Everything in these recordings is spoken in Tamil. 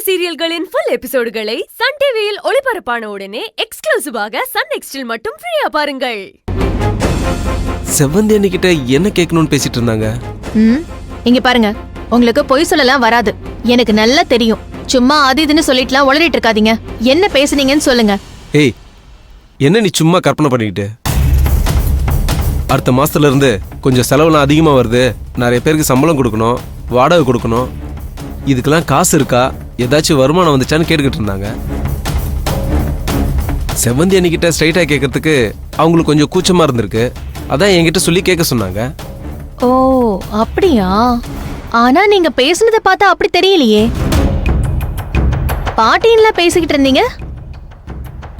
சீரியல்களின் ஃபுல் எபிசோடுகளை சன் டிவியில் ஒளிபரப்பான உடனே எக்ஸ்க்ளூசிவாக சன் நெக்ஸ்டில் மட்டும் ஃப்ரீயா பாருங்கள். செவந்தி அண்ணிக்கிட்ட என்ன கேட்கணும்னு பேசிட்டு இருந்தாங்க. இங்க பாருங்க, உங்களுக்கு பொய் சொல்லலாம் வராது, எனக்கு நல்லா தெரியும். சும்மா அது இதுன்னு சொல்லிட்டுலாம் உளறிட்டு இருக்காதீங்க. என்ன பேசுனீங்கன்னு சொல்லுங்க. ஏய், என்ன நீ சும்மா கற்பனை பண்ணிக்கிட்டு? அடுத்த மாசத்துல இருந்து கொஞ்சம் செலவுலாம் அதிகமா வருது, நிறைய பேருக்கு சம்பளம் கொடுக்கணும், வாடகை கொடுக்கணும், இதுக்கெல்லாம் காசு இருக்கா, ஏதாச்சும் வருமானம் வந்துச்சான்னு கேட்டுக்கிட்டு இருந்தாங்க. செவந்தி அண்ணிக்கிட்ட ஸ்ட்ரைட்டா கேட்கறதுக்கு அவங்களுக்கு கொஞ்சம் கூச்சமா இருந்திருக்கு. அதான் என்கிட்ட சொல்லி கேட்க சொன்னாங்க. ஓ அப்படியா? ஆனா நீங்க பேசுனதை பார்த்தா அப்படி தெரியலையே. பாட்டின்ல பேசிக்கிட்டு இருந்தீங்க.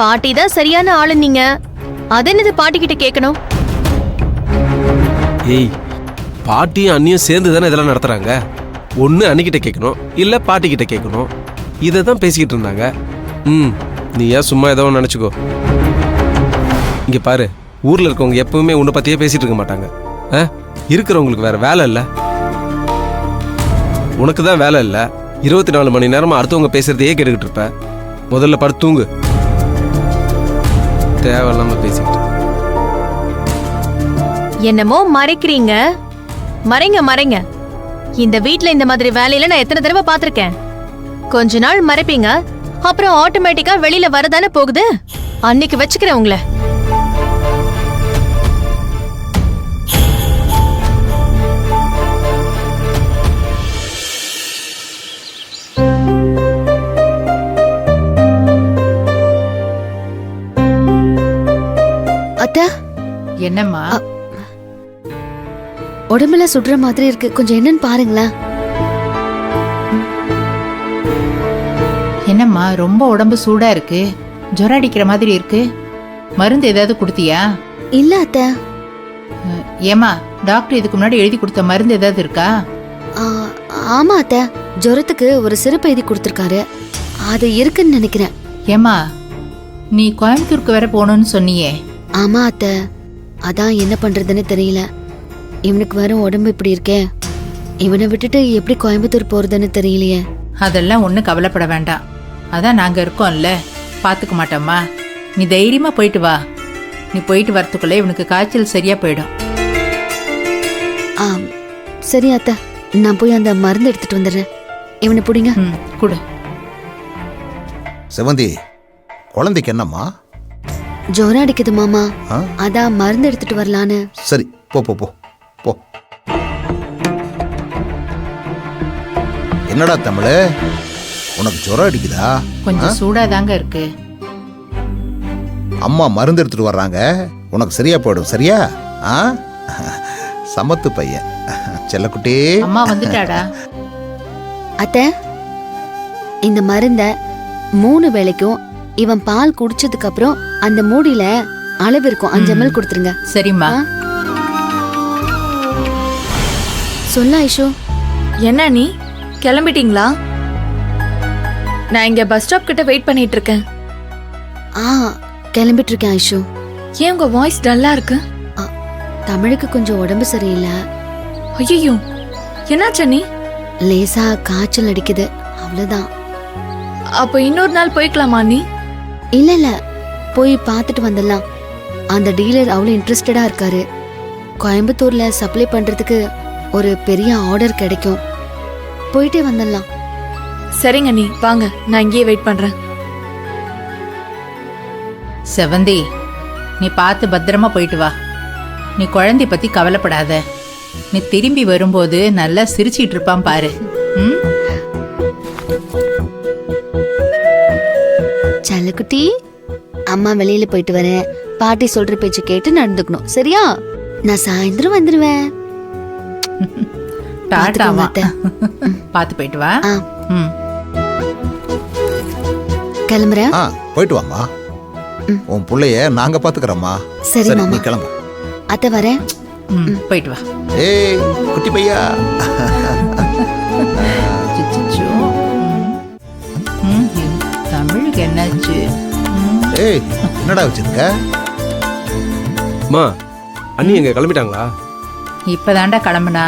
பாட்டி தான் சரியான ஆளு. நீங்க அது என்னது பாட்டி கிட்ட கேட்கணும்? ஏய், பாட்டியும் அண்ணியும் சேர்ந்து தானே இதெல்லாம் நடத்துறாங்க. ஒன்று அண்ணிக்கிட்ட கேட்கணும், இல்லை பாட்டிக்கிட்ட கேட்கணும். இதை தான் பேசிக்கிட்டு இருந்தாங்க. நீ ஏன் சும்மா ஏதோ நினச்சிக்கோ. இங்கே பாரு, ஊரில் இருக்கவங்க எப்பவுமே உன்னை பற்றியே பேசிகிட்டு இருக்க மாட்டாங்க. இருக்கிறவங்களுக்கு வேற வேலை இல்லை, உனக்கு தான் வேலை இல்லை. 24 மணி நேரமாக அடுத்தவங்க பேசுறதையே கேட்டுக்கிட்டு இருப்ப. முதல்ல படுத்து தூங்கு. தேவையில்லாம பேசிக்கிட்டு என்னமோ மறைக்கிறீங்க. மறைங்க மறைங்க. இந்த வீட்ல இந்த மாதிரி வேலையில நான் எத்தனை தடவை பார்த்திருக்கேன். கொஞ்ச நாள் மறைப்பீங்க, அப்புறம் ஆட்டோமேட்டிக்கா வெளியில வரதானே போகுது. அன்னைக்கு வச்சுக்கிறேன் உங்களை. அத்தா, என்னம்மா? உடம்புல சுடுற மாதிரி இருக்கு, கொஞ்சம் என்னன்னு பாருங்களேன். என்னம்மா ரொம்ப உடம்பு சூடா இருக்கு, ஜுரம் அடிக்கிற மாதிரி இருக்கு. மருந்து ஏதாவது கொடுத்தியா? இல்ல அத்தா. ஏமா, டாக்டர் இதுக்கு முன்னாடி எழுதி கொடுத்த மருந்து ஏதாவது இருக்கா? ஆமா அத்தா, ஜுரத்துக்கு ஒரு சிறப்பு எழுதி கொடுத்துருக்காரு, அது இருக்குன்னு நினைக்கிறேன். ஏமா, நீ கோயம்புத்தூருக்கு வேற போகணும்னு சொன்னியே. ஆமா அத்தா, அதான் என்ன பண்றதுன்னு தெரியல. இவனுக்கு வேற உடம்பு இப்படி இருக்கே, இவனை விட்டுட்டு எப்படி கோயம்புத்தூர் போறதுன்னு தெரியலையே. அதெல்லாம் ஒன்றும் கவலைப்பட வேண்டாம், அதான் நாங்க இருக்கோம்ல, பாத்துக்க மாட்டோம்மா. நீ தைரியமா போயிட்டு வா. நீ போயிட்டு வரத்துக்குள்ள இவனுக்கு காய்ச்சல் சரியா போயிடும். சரி அத்தா, நான் போய் அந்த மருந்து எடுத்துட்டு வந்துடுறேன். இவனை பிடிங்க. கொடு. செவந்தி, குழந்தைக்கு என்னம்மா? ஜுரம் அடிக்குது மாமா, அதான் மருந்து எடுத்துட்டு வரலான்னு. சரி, போ போ போ போ. என்னடா தமிழ், உனக்கு ஜுரம் அடிக்குதா? கொஞ்சம் சூடாதாங்க இருக்கு. அம்மா மருந்து எடுத்துட்டு வர்றாங்க, உனக்கு சரியா போயிடும். சரியா? சமத்து பையன் செல்லக்குட்டி. அம்மா வந்துட்டாடா? அத்தை, இந்த மருந்த 3 வேளைக்கும் இவன் பால் குடிச்சதுக்கு அப்புறம் அந்த மூடியில அளவு இருக்கும் 5 ml கொடுத்துருங்க. சரிம்மா. சொல்ல ஐஷு. என்ன நீ கிளம்பிட்டீங்களா? நான் இங்க பஸ் ஸ்டாப் கிட்ட வெயிட் பண்ணிட்டு இருக்கேன். கிளம்பிட்டு இருக்கேன் ஐஷு. ஏன் உங்க வாய்ஸ் டல்லா இருக்கு? தமிழுக்கு கொஞ்சம் உடம்பு சரியில்லை. ஐயோ, என்னாச்சு நீ? லேசா காய்ச்சல் அடிக்குது, அவ்வளவுதான். அப்ப இன்னொரு நாள் போய்க்கலாமா நீ? இல்ல இல்ல, போய் பார்த்துட்டு வந்துடலாம். அந்த டீலர் அவ்வளவு இன்ட்ரெஸ்டடா இருக்காரு. கோயம்புத்தூர்ல சப்ளை பண்றதுக்கு ஒரு பெரிய ஆர்டர் கிடைக்கும். போயிட்டே வந்துடலாம். சரிங்க நீ வாங்க, நான் இங்கேயே வெயிட் பண்றேன். செவந்தி, நீ பார்த்து பத்திரமா போயிட்டு வா. நீ குழந்தை பத்தி கவலைப்படாத. நீ திரும்பி வரும்போது நல்லா சிரிச்சிட்டு இருப்பான் பாரு. செல்லக்குட்டி, அம்மா வெளியில போயிட்டு வரேன், பாட்டி சொல்ற பேச்சு கேட்டு நடந்துக்கணும். சரியா? நான் சாயந்தரம் வந்துருவேன். பாத்து போயிட்டு வா. கிளம்புறேன். போயிட்டு வாமா, உன் புள்ளைய நாங்க பாத்துக்கிறோம்மா. சரி நீ மாமா, கிளம்பு. அத்தை வரேன். போயிட்டு வா. ஏய் குட்டி பையா. தமிழுக்கு என்னாச்சு? ஏய், என்னடா வச்சிருக்க? அம்மா, அண்ணி எங்க கிளம்பிட்டாங்களா? இப்பதாண்டா கிளம்புனா.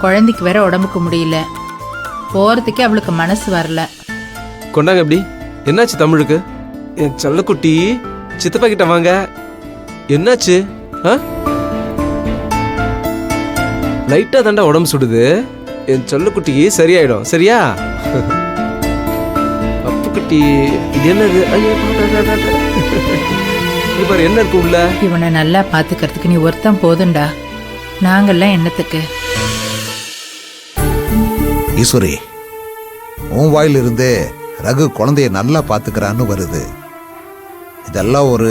குழந்தைக்கு வேற உடம்புக்கு முடியல. போறதுக்கே அவளுக்கு மனசு வரல. கொண்டாங்க எப்படி? என்னாச்சு தமிழுக்கு? என் செல்லக்குட்டி சித்தப்பா கிட்ட வாங்க. என்னாச்சு? லைட்டா தாண்டா உடம்பு சுடுது. என் செல்லக்குட்டிக்கு சரியாயிடும், சரியா? அப்புக்குட்டி இது என்னது? இது பாரு என்ன இருக்கு உள்ள. இவனை நல்லா பாத்துக்கிறதுக்கு நீ ஒருத்தன் போதும்டா. நாங்கெல்லாம் என்னத்துக்கு? ஈஸ்வரி, உன் வாயிலிருந்து ரகு குழந்தைய நல்லா பாத்துக்கிறான்னு வருது. இதெல்லாம் ஒரு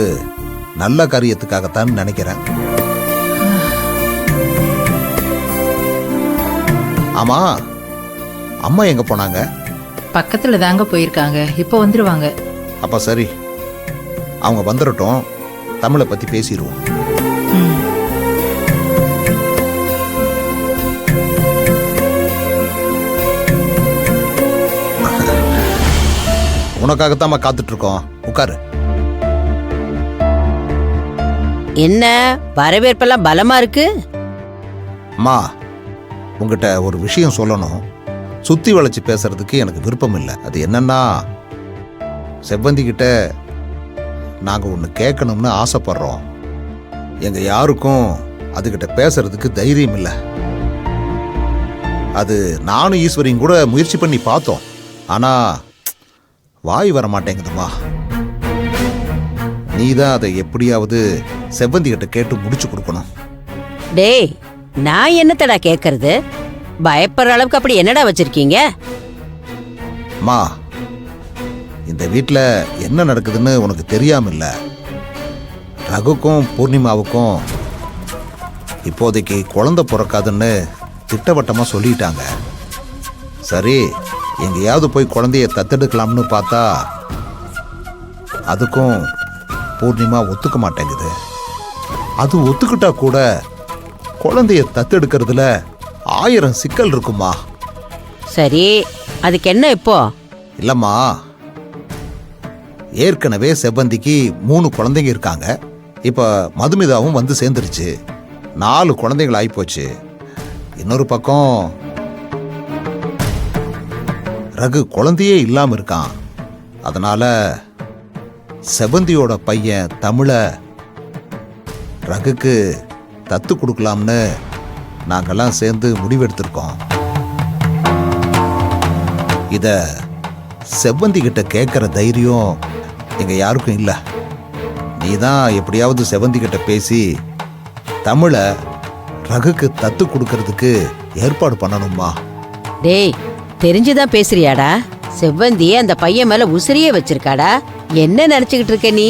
நல்ல காரியத்துக்காகத்தான் நினைக்கிறேன். ஆமா, அம்மா எங்க போனாங்க? பக்கத்துல தாங்க போயிருக்காங்க, இப்போ வந்துருவாங்க. அப்ப சரி, அவங்க வந்துடட்டும், தமிழை பத்தி பேசிடுவோம். உனக்காகத்தான் காத்துட்டு இருக்கோம், உட்காரு. என்ன வரவேற்பெல்லாம் பலமா இருக்கு? அம்மா, உங்ககிட்ட ஒரு விஷயம் சொல்லணும். சுத்தி வளைச்சு பேசுறதுக்கு எனக்கு விருப்பம் இல்லை. அது என்னன்னா, செவ்வந்தி கிட்ட நாங்க ஒன்று கேட்கணும்னு ஆசைப்படுறோம். எங்க யாருக்கும் அதுகிட்ட பேசுறதுக்கு தைரியம் இல்லை. அது நானும் ஈஸ்வரியும் கூட முயற்சி பண்ணி பார்த்தோம். ஆனா வாய் வர மாட்டேங்குதுமா. நீ தான் அதை எப்படியாவது செவ்வந்தி கிட்ட கேட்டு முடிச்சு கொடுக்கணும். டேய், நான் என்னத்தடா கேக்குறது? பயப்படுற அளவுக்கு அப்படி என்னடா வச்சிருக்கீங்க? அம்மா, இந்த வீட்டில் என்ன நடக்குதுன்னு உனக்கு தெரியாம இல்ல. ரகுக்கும் பூர்ணிமாவுக்கும் இப்போதைக்கு குழந்தை பிறக்காதுன்னு திட்டவட்டமா சொல்லிட்டாங்க. சரி, எங்கேயாவது போய் குழந்தைய தத்தெடுக்கலாம்னு பார்த்தா அதுக்கும் பூர்ணிமா ஒத்துக்க மாட்டேங்குது. அது ஒத்துக்கிட்டா கூட குழந்தைய தத்தெடுக்கிறதுல 1000 சிக்கல் இருக்குமா. சரி, அதுக்கு என்ன இப்போ? இல்லம்மா, ஏற்கனவே செவ்வந்திக்கு 3 குழந்தைங்க இருக்காங்க. இப்ப மதுமிதாவும் வந்து சேர்ந்துருச்சு. 4 குழந்தைகள் ஆயிப்போச்சு. இன்னொரு பக்கம் ரகு குழந்தையே இல்லாம இருக்கான். அதனால செவ்வந்தியோட பையன் தமிழை ரகுக்கு தத்து கொடுக்கலாம்னு நாங்கெல்லாம் சேர்ந்து முடிவெடுத்திருக்கோம். இத செவ்வந்தி கிட்ட கேட்கிற தைரியம் எங்க யாருக்கும் இல்லை. நீ தான் எப்படியாவது செவ்வந்தி கிட்ட பேசி தமிழை ரகுக்கு தத்து கொடுக்கறதுக்கு ஏற்பாடு பண்ணணுமா. டேய், தெரிஞ்சுதான் பேசுறியாடா? செவ்வந்தி அந்த பையன் மேல உசிரியே வச்சிருக்காடா. என்ன நினைச்சுக்கிட்டு இருக்க நீ?